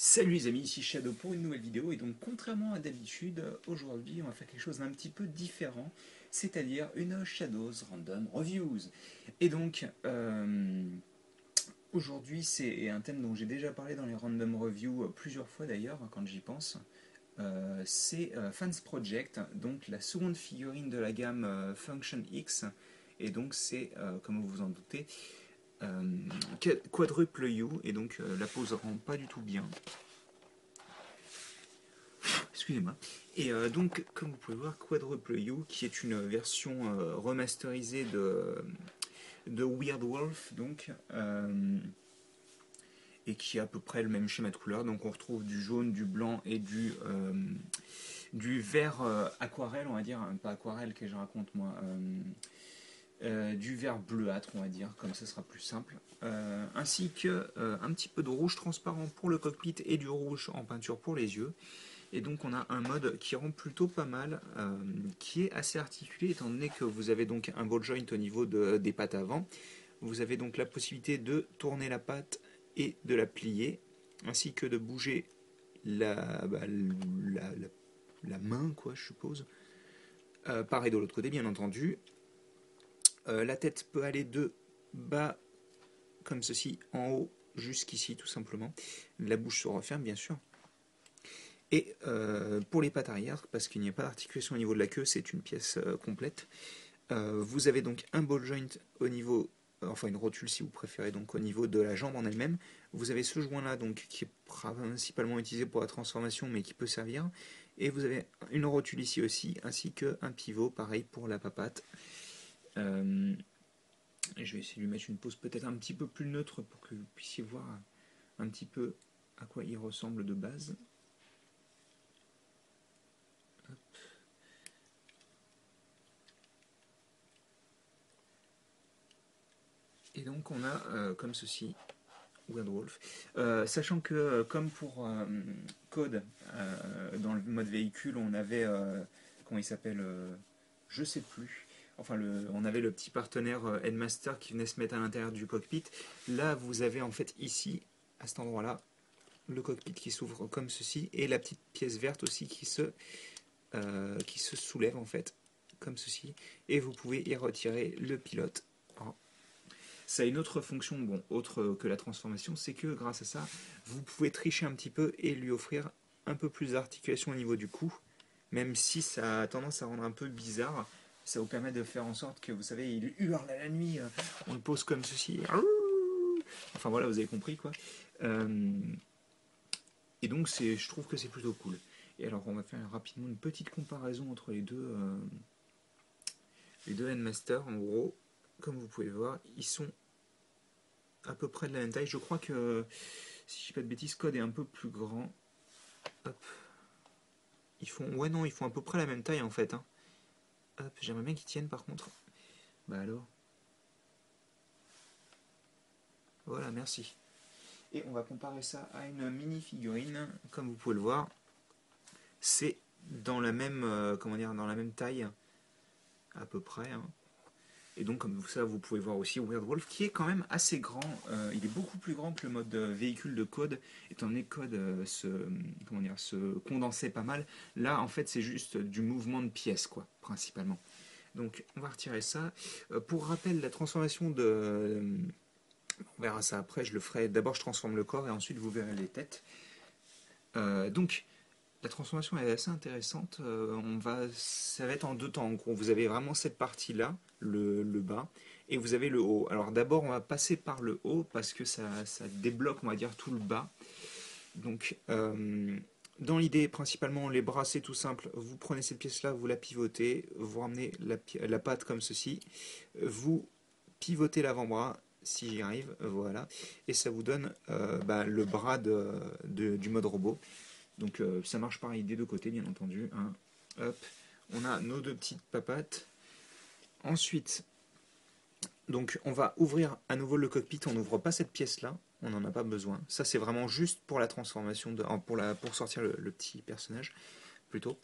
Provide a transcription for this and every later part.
Salut les amis, ici Shadow pour une nouvelle vidéo et donc contrairement à d'habitude, aujourd'hui on va faire quelque chose d'un petit peu différent, c'est-à-dire une Shadows Random Reviews. Et donc aujourd'hui c'est un thème dont j'ai déjà parlé dans les Random Reviews plusieurs fois d'ailleurs quand j'y pense. C'est Fans Project, donc la seconde figurine de la gamme Function X, et donc c'est, comme vous vous en doutez, euh, quadruple U, et donc la pose rend pas du tout bien. Excusez-moi. Et donc, comme vous pouvez voir, Quadruple U, qui est une version remasterisée de Weird Wolf, donc, et qui a à peu près le même schéma de couleur. Donc, on retrouve du jaune, du blanc et du vert aquarelle, on va dire, pas aquarelle que je raconte moi, du vert bleuâtre, on va dire, comme ça sera plus simple, ainsi que un petit peu de rouge transparent pour le cockpit et du rouge en peinture pour les yeux. Et donc on a un mode qui rend plutôt pas mal, qui est assez articulé étant donné que vous avez donc un ball joint au niveau des pattes avant. Vous avez donc la possibilité de tourner la patte et de la plier, ainsi que de bouger la main, quoi, je suppose. Pareil de l'autre côté, bien entendu. La tête peut aller de bas, comme ceci, en haut, jusqu'ici, tout simplement. La bouche se referme, bien sûr. Et pour les pattes arrière, parce qu'il n'y a pas d'articulation au niveau de la queue, c'est une pièce complète. Vous avez donc un ball joint au niveau, enfin une rotule si vous préférez, donc au niveau de la jambe en elle-même. Vous avez ce joint-là donc qui est principalement utilisé pour la transformation, mais qui peut servir. Et vous avez une rotule ici aussi, ainsi qu'un pivot, pareil pour la papate. Et je vais essayer de lui mettre une pose peut-être un petit peu plus neutre pour que vous puissiez voir un petit peu à quoi il ressemble de base. Et donc on a comme ceci Weird Wolf. Sachant que comme pour Code, dans le mode véhicule, on avait comment il s'appelle, je sais plus. Enfin, on avait le petit partenaire Headmaster qui venait se mettre à l'intérieur du cockpit. Là, vous avez en fait ici, à cet endroit-là, le cockpit qui s'ouvre comme ceci et la petite pièce verte aussi qui se soulève en fait comme ceci. Et vous pouvez y retirer le pilote. Alors, ça a une autre fonction, bon, autre que la transformation, c'est que grâce à ça, vous pouvez tricher un petit peu et lui offrir un peu plus d'articulation au niveau du cou, même si ça a tendance à rendre un peu bizarre. Ça vous permet de faire en sorte que, vous savez, il hurle à la nuit, on le pose comme ceci. Enfin voilà, vous avez compris quoi. Euh, et donc, je trouve que c'est plutôt cool. Et alors, on va faire rapidement une petite comparaison entre les deux Handmaster. En gros, comme vous pouvez voir, ils sont à peu près de la même taille. Je crois que, si je dis pas de bêtises, Code est un peu plus grand. Hop. Ouais, non, ils font à peu près la même taille en fait. Hein. Hop, j'aimerais bien qu'ils tiennent par contre. Bah alors. Voilà, merci. Et on va comparer ça à une mini figurine. Comme vous pouvez le voir, c'est dans la même, comment dire, dans la même taille à peu près. Hein. Et donc, comme ça, vous pouvez voir aussi Weird Wolf, qui est quand même assez grand. Il est beaucoup plus grand que le mode véhicule de Code, étant donné que Code se condensait pas mal. Là, en fait, c'est juste du mouvement de pièces, quoi, principalement. Donc, on va retirer ça. Pour rappel, la transformation on verra ça après, je le ferai. D'abord, je transforme le corps et ensuite, vous verrez les têtes. Donc, la transformation est assez intéressante. Ça va être en deux temps. En gros, vous avez vraiment cette partie-là, le bas, et vous avez le haut. Alors d'abord, on va passer par le haut parce que ça débloque, on va dire, tout le bas. Donc, dans l'idée, principalement, les bras, c'est tout simple. Vous prenez cette pièce-là, vous la pivotez, vous ramenez la patte comme ceci, vous pivotez l'avant-bras, si j'y arrive, voilà, et ça vous donne le bras du mode robot. Donc ça marche pareil des deux côtés, bien entendu. Hein. Hop, on a nos deux petites papates. Ensuite, donc on va ouvrir à nouveau le cockpit. On n'ouvre pas cette pièce-là, on n'en a pas besoin. Ça c'est vraiment juste pour la transformation, pour sortir le petit personnage, plutôt.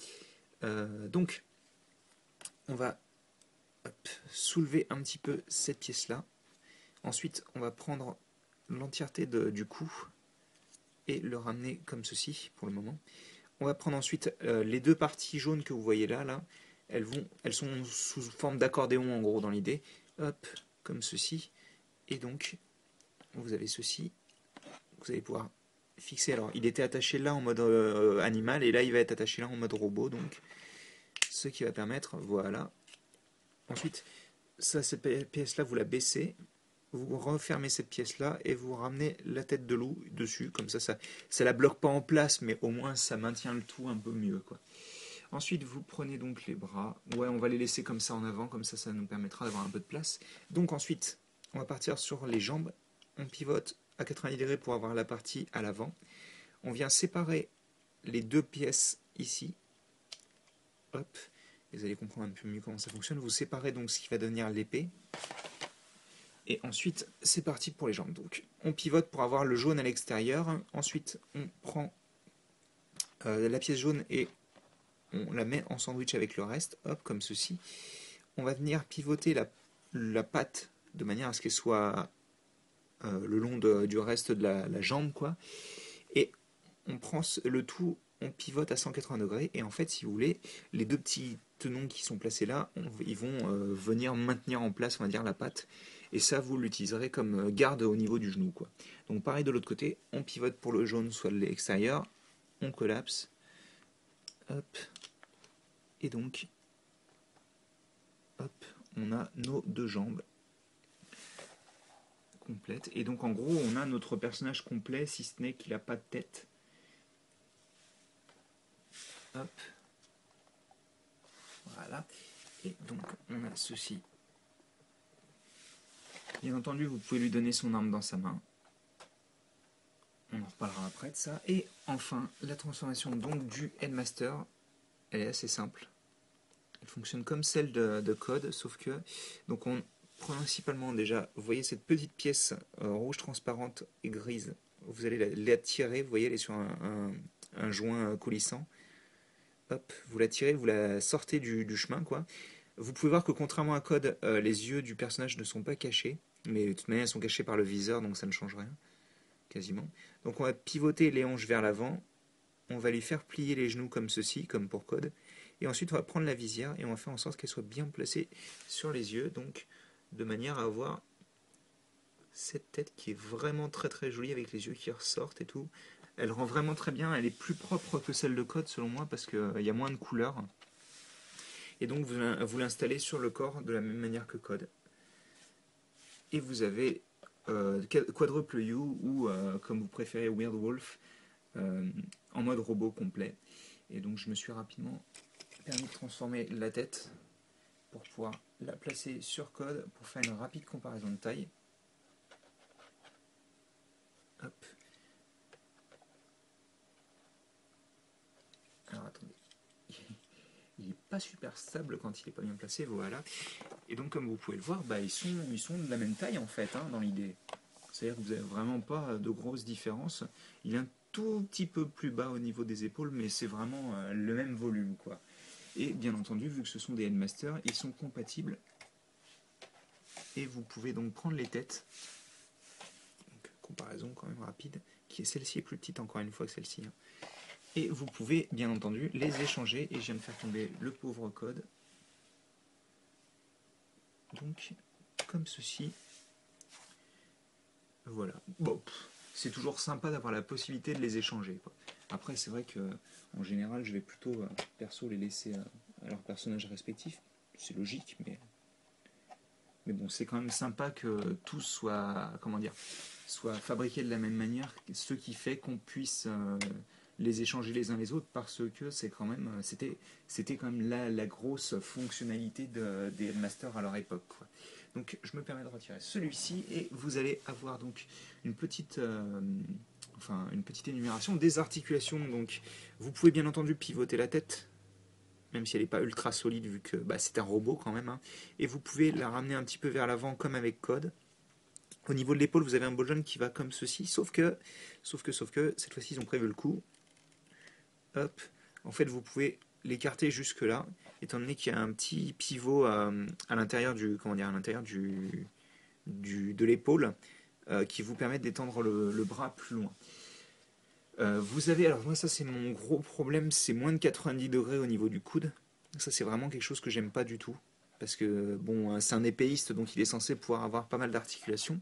Donc, on va soulever un petit peu cette pièce-là. Ensuite, on va prendre l'entièreté du cou et le ramener comme ceci pour le moment. On va prendre ensuite les deux parties jaunes que vous voyez là, elles sont sous forme d'accordéon en gros dans l'idée. Hop, comme ceci. Et donc, vous avez ceci. Vous allez pouvoir fixer. Alors, il était attaché là en mode animal et là, il va être attaché là en mode robot. Donc, ce qui va permettre, voilà. Ensuite, cette pièce-là, vous la baissez. Vous refermez cette pièce-là et vous ramenez la tête de loup dessus. Comme ça la bloque pas en place, mais au moins, ça maintient le tout un peu mieux, quoi. Ensuite, vous prenez donc les bras. Ouais, on va les laisser comme ça en avant, comme ça nous permettra d'avoir un peu de place. Donc ensuite, on va partir sur les jambes. On pivote à 90 degrés pour avoir la partie à l'avant. On vient séparer les deux pièces ici. Hop. Vous allez comprendre un peu mieux comment ça fonctionne. Vous séparez donc ce qui va devenir l'épée. Et ensuite, c'est parti pour les jambes. Donc, on pivote pour avoir le jaune à l'extérieur. Ensuite, on prend la pièce jaune et on la met en sandwich avec le reste, hop, comme ceci. On va venir pivoter la patte de manière à ce qu'elle soit le long du reste de la jambe, quoi. Et on prend le tout, on pivote à 180 degrés. Et en fait, si vous voulez, les deux petits tenons qui sont placés là, ils vont venir maintenir en place, on va dire, la patte. Et ça, vous l'utiliserez comme garde au niveau du genou, quoi. Donc pareil de l'autre côté, on pivote pour le jaune, soit l'extérieur, on collapse, hop. Et donc, hop, on a nos deux jambes complètes. Et donc, en gros, on a notre personnage complet, si ce n'est qu'il n'a pas de tête. Hop. Voilà. Et donc, on a ceci. Bien entendu, vous pouvez lui donner son arme dans sa main. On en reparlera après de ça. Et enfin, la transformation donc du Headmaster, elle est assez simple. Elle fonctionne comme celle de Code, sauf que donc principalement déjà, vous voyez cette petite pièce rouge transparente et grise. Vous allez la tirer, vous voyez, elle est sur un joint coulissant. Hop, vous la tirez, vous la sortez du chemin, quoi. Vous pouvez voir que contrairement à Code, les yeux du personnage ne sont pas cachés, mais de toute manière, ils sont cachés par le viseur, donc ça ne change rien, quasiment. Donc on va pivoter les hanches vers l'avant, on va lui faire plier les genoux comme ceci, comme pour Code, et ensuite on va prendre la visière et on va faire en sorte qu'elle soit bien placée sur les yeux, donc de manière à avoir cette tête qui est vraiment très très jolie avec les yeux qui ressortent et tout. Elle rend vraiment très bien, elle est plus propre que celle de Code selon moi parce qu'il y a moins de couleurs. Et donc vous l'installez sur le corps de la même manière que Code. Et vous avez Quadruple U ou comme vous préférez Weird Wolf en mode robot complet. Et donc je me suis rapidement permis de transformer la tête pour pouvoir la placer sur Code pour faire une rapide comparaison de taille. Hop. Alors attendez. Il n'est pas super stable quand il n'est pas bien placé, voilà. Et donc comme vous pouvez le voir, bah, ils sont de la même taille en fait, hein, dans l'idée. C'est-à-dire que vous n'avez vraiment pas de grosses différences. Il est un tout petit peu plus bas au niveau des épaules, mais c'est vraiment le même volume, quoi. Et bien entendu, vu que ce sont des Headmasters, ils sont compatibles. Et vous pouvez donc prendre les têtes. Donc, comparaison quand même rapide. Celle-ci est plus petite encore une fois que celle-ci. Hein. Et vous pouvez bien entendu les échanger. Et je viens de faire tomber le pauvre Code. Donc, comme ceci. Voilà. Bon, c'est toujours sympa d'avoir la possibilité de les échanger, quoi. Après, c'est vrai que en général, je vais plutôt, perso, les laisser à leurs personnages respectifs. C'est logique, mais bon, c'est quand même sympa que tous soient, soient fabriqués de la même manière, ce qui fait qu'on puisse les échanger les uns les autres, parce que c'est quand même, c'était quand même la grosse fonctionnalité des Headmasters à leur époque, quoi. Donc je me permets de retirer celui-ci et vous allez avoir donc une petite énumération des articulations. Donc vous pouvez bien entendu pivoter la tête, même si elle n'est pas ultra solide vu que c'est un robot quand même. Hein. Et vous pouvez la ramener un petit peu vers l'avant comme avec Code. Au niveau de l'épaule, vous avez un bojon qui va comme ceci, sauf que cette fois-ci ils ont prévu le coup. Hop, en fait vous pouvez l'écarter jusque là, étant donné qu'il y a un petit pivot à l'intérieur de l'épaule qui vous permet d'étendre le bras plus loin. Vous avez, alors moi ça c'est mon gros problème, c'est moins de 90 degrés au niveau du coude. Ça c'est vraiment quelque chose que j'aime pas du tout. Parce que bon, c'est un épéiste, donc il est censé pouvoir avoir pas mal d'articulations.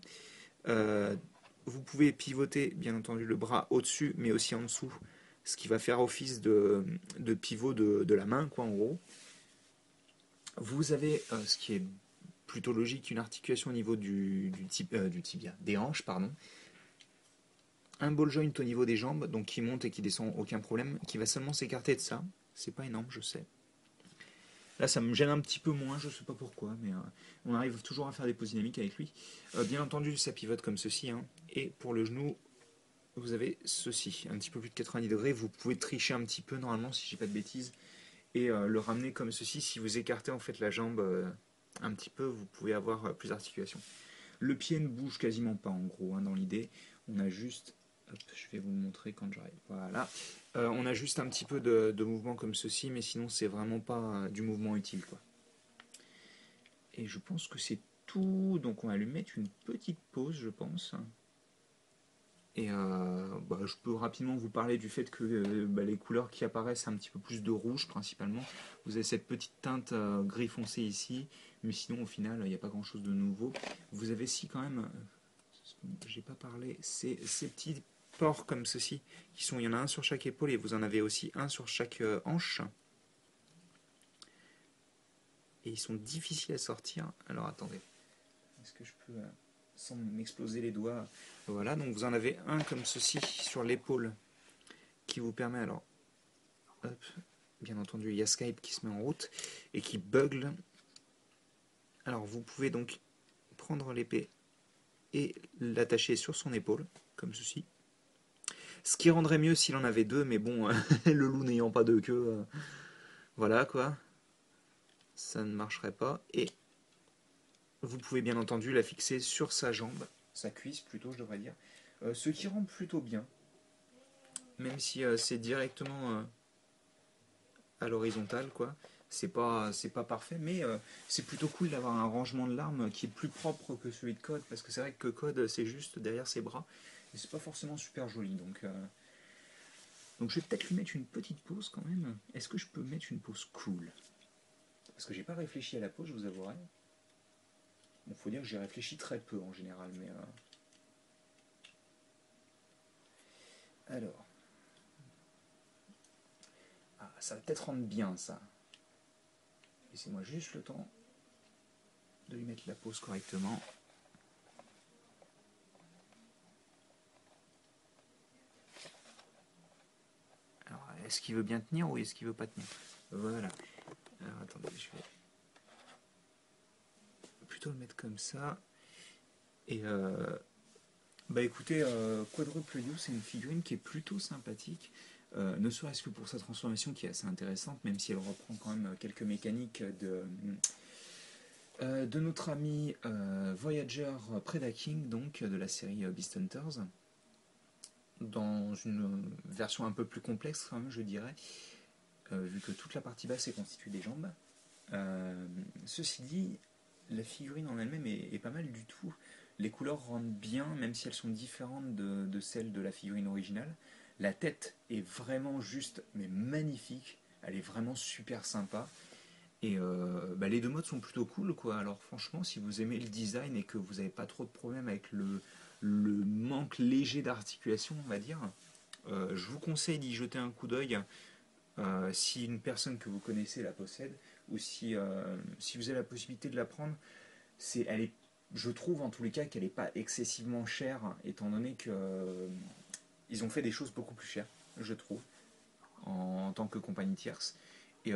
Euh, Vous pouvez pivoter, bien entendu, le bras au-dessus, mais aussi en dessous, ce qui va faire office de pivot de la main, quoi, en gros. Vous avez, ce qui est plutôt logique, une articulation au niveau du tibia, des hanches, pardon. Un ball joint au niveau des jambes, donc qui monte et qui descend, aucun problème, qui va seulement s'écarter de ça. C'est pas énorme, je sais. Là, ça me gêne un petit peu moins, je sais pas pourquoi, mais on arrive toujours à faire des pauses dynamiques avec lui. Bien entendu, ça pivote comme ceci, hein. Et pour le genou, vous avez ceci, un petit peu plus de 90 degrés. Vous pouvez tricher un petit peu normalement, si je dis pas de bêtises, et le ramener comme ceci. Si vous écartez en fait la jambe un petit peu, vous pouvez avoir plus d'articulation. Le pied ne bouge quasiment pas en gros, hein, dans l'idée. On a juste, hop, je vais vous le montrer quand j'arrive. Voilà. On a juste un petit peu de mouvement comme ceci, mais sinon c'est vraiment pas du mouvement utile, quoi. Et je pense que c'est tout. Donc on va lui mettre une petite pause, je pense. Et je peux rapidement vous parler du fait que les couleurs qui apparaissent, c'est un petit peu plus de rouge principalement. Vous avez cette petite teinte gris foncé ici, mais sinon au final il n'y a pas grand chose de nouveau. Vous avez ici quand même, j'ai pas parlé, ces petits pores comme ceci, il y en a un sur chaque épaule et vous en avez aussi un sur chaque hanche. Et ils sont difficiles à sortir. Alors attendez, est-ce que je peux, sans m'exploser les doigts, voilà, donc vous en avez un comme ceci sur l'épaule qui vous permet, alors, hop, bien entendu, il y a Skype qui se met en route et qui bugle. Alors vous pouvez donc prendre l'épée et l'attacher sur son épaule, comme ceci. Ce qui rendrait mieux s'il en avait deux, mais bon, le loup n'ayant pas de queue, voilà quoi, ça ne marcherait pas. Et vous pouvez bien entendu la fixer sur sa jambe, sa cuisse plutôt, je devrais dire, ce qui rend plutôt bien, même si c'est directement à l'horizontale, quoi. C'est pas parfait, mais c'est plutôt cool d'avoir un rangement de l'arme qui est plus propre que celui de Code, parce que c'est vrai que Code c'est juste derrière ses bras, et c'est pas forcément super joli, donc je vais peut-être lui mettre une petite pause quand même. Est-ce que je peux mettre une pause cool? Parce que j'ai pas réfléchi à la pause, je vous avouerai. Bon, faut dire que j'ai réfléchi très peu en général, mais alors, ça va peut-être rendre bien ça. Laissez-moi juste le temps de lui mettre la pause correctement. Alors, est-ce qu'il veut bien tenir ou est-ce qu'il veut pas tenir? Voilà. Alors, attendez, je vais plutôt le mettre comme ça. Et écoutez, Quadruple You, c'est une figurine qui est plutôt sympathique. Ne serait-ce que pour sa transformation qui est assez intéressante, même si elle reprend quand même quelques mécaniques de notre ami Voyager Predaking, donc de la série Beast Hunters, dans une version un peu plus complexe quand même, je dirais, vu que toute la partie basse est constituée des jambes. Ceci dit, la figurine en elle-même est pas mal du tout. Les couleurs rendent bien, même si elles sont différentes de celles de la figurine originale. La tête est vraiment juste, mais magnifique. Elle est vraiment super sympa. Et les deux modes sont plutôt cool, quoi. Alors franchement, si vous aimez le design et que vous n'avez pas trop de problèmes avec le manque léger d'articulation, on va dire, je vous conseille d'y jeter un coup d'œil si une personne que vous connaissez la possède, ou si vous avez la possibilité de la prendre. Je trouve en tous les cas qu'elle n'est pas excessivement chère, étant donné que ils ont fait des choses beaucoup plus chères, je trouve, en tant que compagnie tierce. Et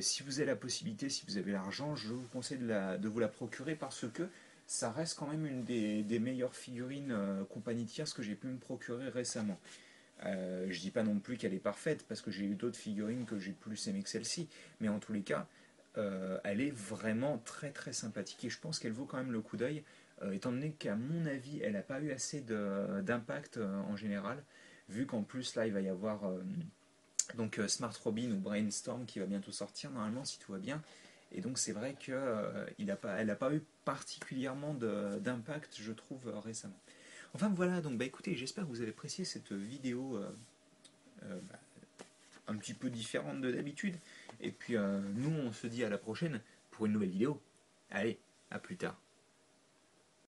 si vous avez la possibilité, si vous avez l'argent, je vous conseille de vous la procurer parce que ça reste quand même une des meilleures figurines compagnie tierce que j'ai pu me procurer récemment. Je dis pas non plus qu'elle est parfaite parce que j'ai eu d'autres figurines que j'ai plus aimé que celle-ci, mais en tous les cas, elle est vraiment très très sympathique et je pense qu'elle vaut quand même le coup d'œil, étant donné qu'à mon avis, elle n'a pas eu assez d'impact en général, vu qu'en plus là il va y avoir Smart Robin ou Brainstorm qui va bientôt sortir normalement si tout va bien. Et donc c'est vrai qu'elle n'a pas eu particulièrement d'impact, je trouve, récemment. Enfin voilà, donc écoutez, j'espère que vous avez apprécié cette vidéo un petit peu différente de d'habitude. Et puis nous, on se dit à la prochaine pour une nouvelle vidéo. Allez, à plus tard.